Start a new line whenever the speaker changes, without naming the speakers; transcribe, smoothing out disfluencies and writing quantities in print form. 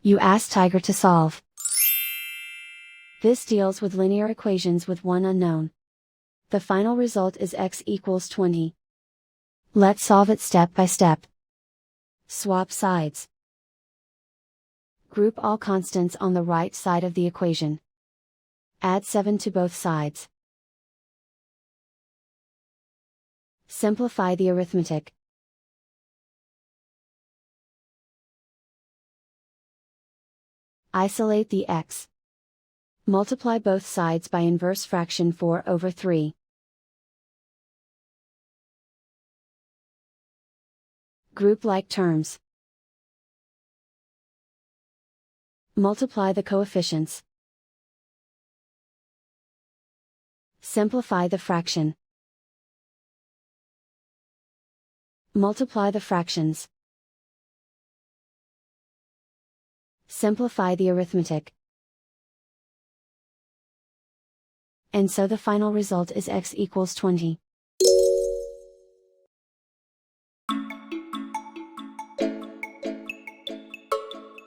You ask Tiger to solve. This deals with linear equations with one unknown. The final result is x equals 20. Let's solve it step by step. Swap sides. Group all constants on the right side of the equation. Add 7 to both sides. Simplify the arithmetic. Isolate the x. Multiply both sides by inverse fraction 4/3. Group like terms. Multiply the coefficients. Simplify the fraction. Multiply the fractions. Simplify the arithmetic. And so the final result is x equals 20.